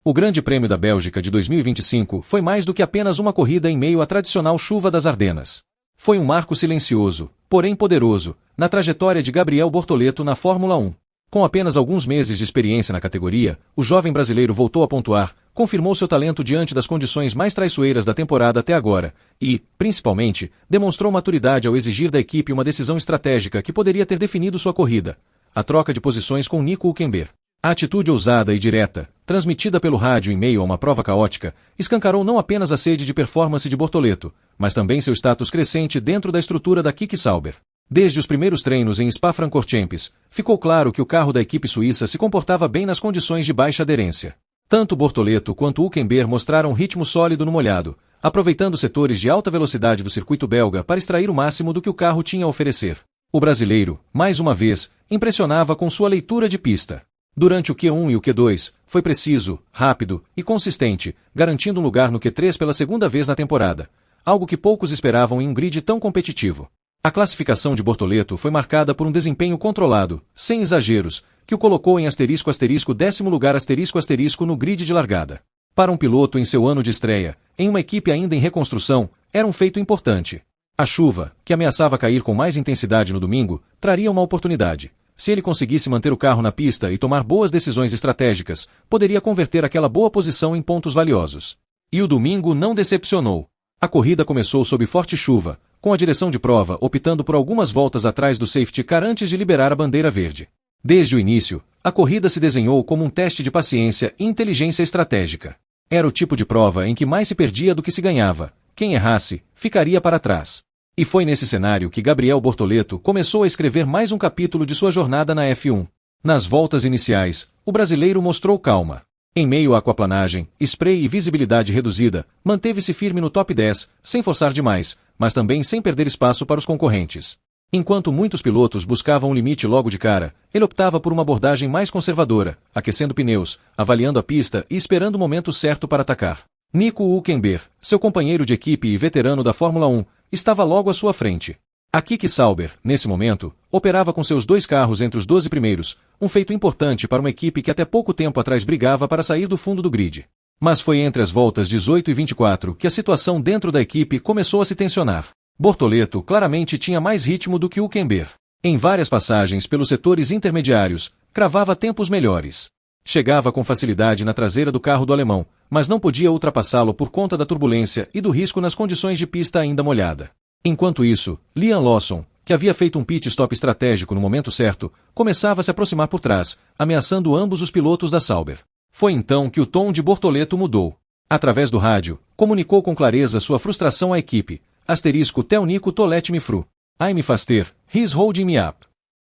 O Grande Prêmio da Bélgica de 2025 foi mais do que apenas uma corrida em meio à tradicional chuva das Ardenas. Foi um marco silencioso, porém poderoso, na trajetória de Gabriel Bortoleto na Fórmula 1. Com apenas alguns meses de experiência na categoria, o jovem brasileiro voltou a pontuar, confirmou seu talento diante das condições mais traiçoeiras da temporada até agora e, principalmente, demonstrou maturidade ao exigir da equipe uma decisão estratégica que poderia ter definido sua corrida: a troca de posições com Nico Hülkenberg. A atitude ousada e direta, transmitida pelo rádio em meio a uma prova caótica, escancarou não apenas a sede de performance de Bortoleto, mas também seu status crescente dentro da estrutura da Keke Sauber. Desde os primeiros treinos em Spa-Francorchamps, ficou claro que o carro da equipe suíça se comportava bem nas condições de baixa aderência. Tanto Bortoleto quanto Hülkenberg mostraram um ritmo sólido no molhado, aproveitando setores de alta velocidade do circuito belga para extrair o máximo do que o carro tinha a oferecer. O brasileiro, mais uma vez, impressionava com sua leitura de pista. Durante o Q1 e o Q2, foi preciso, rápido e consistente, garantindo um lugar no Q3 pela segunda vez na temporada, algo que poucos esperavam em um grid tão competitivo. A classificação de Bortoleto foi marcada por um desempenho controlado, sem exageros, que o colocou em *décimo lugar no grid de largada. Para um piloto em seu ano de estreia, em uma equipe ainda em reconstrução, era um feito importante. A chuva, que ameaçava cair com mais intensidade no domingo, traria uma oportunidade. Se ele conseguisse manter o carro na pista e tomar boas decisões estratégicas, poderia converter aquela boa posição em pontos valiosos. E o domingo não decepcionou. A corrida começou sob forte chuva, com a direção de prova optando por algumas voltas atrás do safety car antes de liberar a bandeira verde. Desde o início, a corrida se desenhou como um teste de paciência e inteligência estratégica. Era o tipo de prova em que mais se perdia do que se ganhava. Quem errasse, ficaria para trás. E foi nesse cenário que Gabriel Bortoleto começou a escrever mais um capítulo de sua jornada na F1. Nas voltas iniciais, o brasileiro mostrou calma. Em meio à aquaplanagem, spray e visibilidade reduzida, manteve-se firme no top 10, sem forçar demais, mas também sem perder espaço para os concorrentes. Enquanto muitos pilotos buscavam o limite logo de cara, ele optava por uma abordagem mais conservadora, aquecendo pneus, avaliando a pista e esperando o momento certo para atacar. Nico Hülkenberg, seu companheiro de equipe e veterano da Fórmula 1, estava logo à sua frente. A Keke Sauber, nesse momento, operava com seus 2 carros entre os 12 primeiros, um feito importante para uma equipe que até pouco tempo atrás brigava para sair do fundo do grid. Mas foi entre as voltas 18 e 24 que a situação dentro da equipe começou a se tensionar. Bortoleto claramente tinha mais ritmo do que Hülkenberg. Em várias passagens pelos setores intermediários, cravava tempos melhores. Chegava com facilidade na traseira do carro do alemão, mas não podia ultrapassá-lo por conta da turbulência e do risco nas condições de pista ainda molhada. Enquanto isso, Liam Lawson, que havia feito um pit stop estratégico no momento certo, começava a se aproximar por trás, ameaçando ambos os pilotos da Sauber. Foi então que o tom de Bortoleto mudou. Através do rádio, comunicou com clareza sua frustração à equipe. *Tell Nico to let me through. I'm faster, he's holding me up.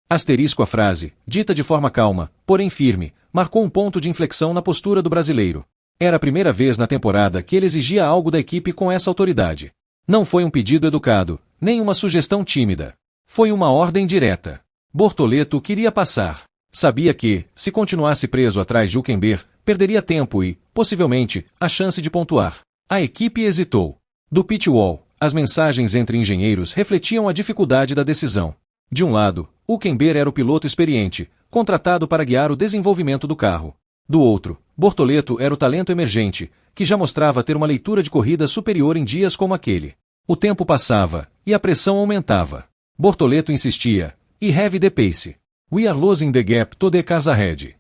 A frase, dita de forma calma, porém firme, marcou um ponto de inflexão na postura do brasileiro. Era a primeira vez na temporada que ele exigia algo da equipe com essa autoridade. Não foi um pedido educado, nem uma sugestão tímida. Foi uma ordem direta. Bortoleto queria passar. Sabia que, se continuasse preso atrás de Hülkenberg, perderia tempo e, possivelmente, a chance de pontuar. A equipe hesitou. Do pit wall, as mensagens entre engenheiros refletiam a dificuldade da decisão. De um lado, Hülkenberg era o piloto experiente, contratado para guiar o desenvolvimento do carro. Do outro, Bortoleto era o talento emergente, que já mostrava ter uma leitura de corrida superior em dias como aquele. O tempo passava, e a pressão aumentava. Bortoleto insistia, "We have the pace. We are losing the gap to the cars ahead."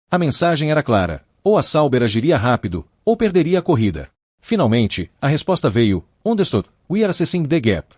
A mensagem era clara, ou a Sauber agiria rápido, ou perderia a corrida. Finalmente, a resposta veio, "Understood, we are assessing the gap."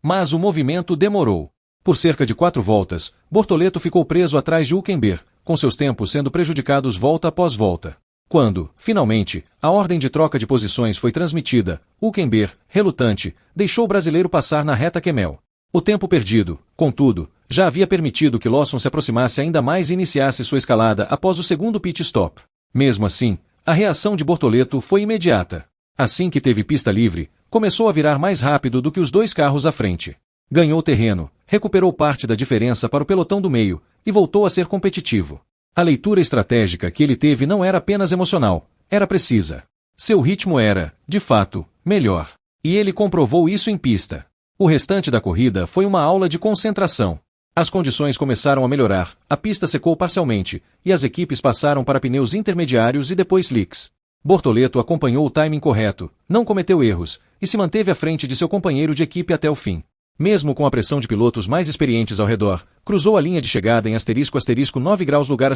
Mas o movimento demorou. Por cerca de 4 voltas, Bortoleto ficou preso atrás de Hülkenberg, com seus tempos sendo prejudicados volta após volta. Quando, finalmente, a ordem de troca de posições foi transmitida, Hülkenberg, relutante, deixou o brasileiro passar na reta Kemmel. O tempo perdido, contudo, já havia permitido que Lawson se aproximasse ainda mais e iniciasse sua escalada após o segundo pit stop. Mesmo assim, a reação de Bortoleto foi imediata. Assim que teve pista livre, começou a virar mais rápido do que os 2 carros à frente. Ganhou terreno, recuperou parte da diferença para o pelotão do meio e voltou a ser competitivo. A leitura estratégica que ele teve não era apenas emocional, era precisa. Seu ritmo era, de fato, melhor. E ele comprovou isso em pista. O restante da corrida foi uma aula de concentração. As condições começaram a melhorar, a pista secou parcialmente, e as equipes passaram para pneus intermediários e depois slicks. Bortoleto acompanhou o timing correto, não cometeu erros, e se manteve à frente de seu companheiro de equipe até o fim. Mesmo com a pressão de pilotos mais experientes ao redor, cruzou a linha de chegada em * 9 graus lugar *,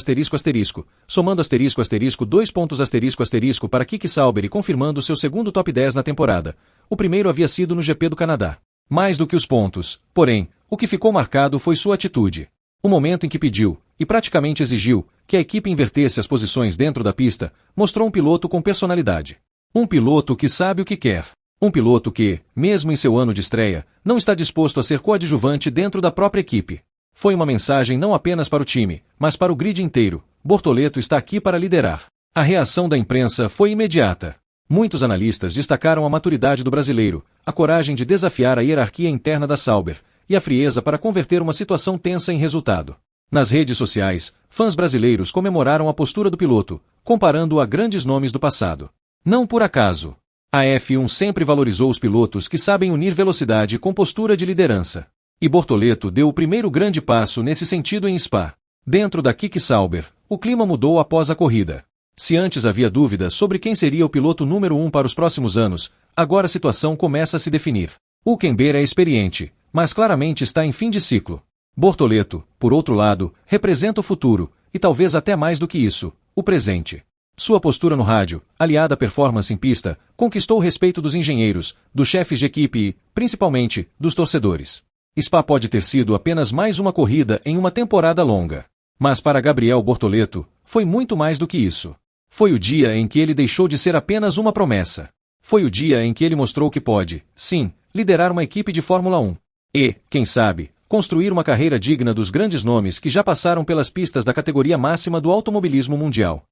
somando * 2 pontos * para Keke Sauber e confirmando seu segundo top 10 na temporada. O primeiro havia sido no GP do Canadá. Mais do que os pontos, porém, o que ficou marcado foi sua atitude. O momento em que pediu, e praticamente exigiu, que a equipe invertesse as posições dentro da pista, mostrou um piloto com personalidade. Um piloto que sabe o que quer. Um piloto que, mesmo em seu ano de estreia, não está disposto a ser coadjuvante dentro da própria equipe. Foi uma mensagem não apenas para o time, mas para o grid inteiro. Bortoleto está aqui para liderar. A reação da imprensa foi imediata. Muitos analistas destacaram a maturidade do brasileiro, a coragem de desafiar a hierarquia interna da Sauber, e a frieza para converter uma situação tensa em resultado. Nas redes sociais, fãs brasileiros comemoraram a postura do piloto, comparando-o a grandes nomes do passado. Não por acaso. A F1 sempre valorizou os pilotos que sabem unir velocidade com postura de liderança. E Bortoleto deu o primeiro grande passo nesse sentido em Spa. Dentro da Keke Sauber, o clima mudou após a corrida. Se antes havia dúvidas sobre quem seria o piloto número 1 para os próximos anos, agora a situação começa a se definir. Hülkenberg é experiente, mas claramente está em fim de ciclo. Bortoleto, por outro lado, representa o futuro, e talvez até mais do que isso, o presente. Sua postura no rádio, aliada à performance em pista, conquistou o respeito dos engenheiros, dos chefes de equipe e, principalmente, dos torcedores. Spa pode ter sido apenas mais uma corrida em uma temporada longa. Mas para Gabriel Bortoleto, foi muito mais do que isso. Foi o dia em que ele deixou de ser apenas uma promessa. Foi o dia em que ele mostrou que pode, sim, liderar uma equipe de Fórmula 1. E, quem sabe, construir uma carreira digna dos grandes nomes que já passaram pelas pistas da categoria máxima do automobilismo mundial.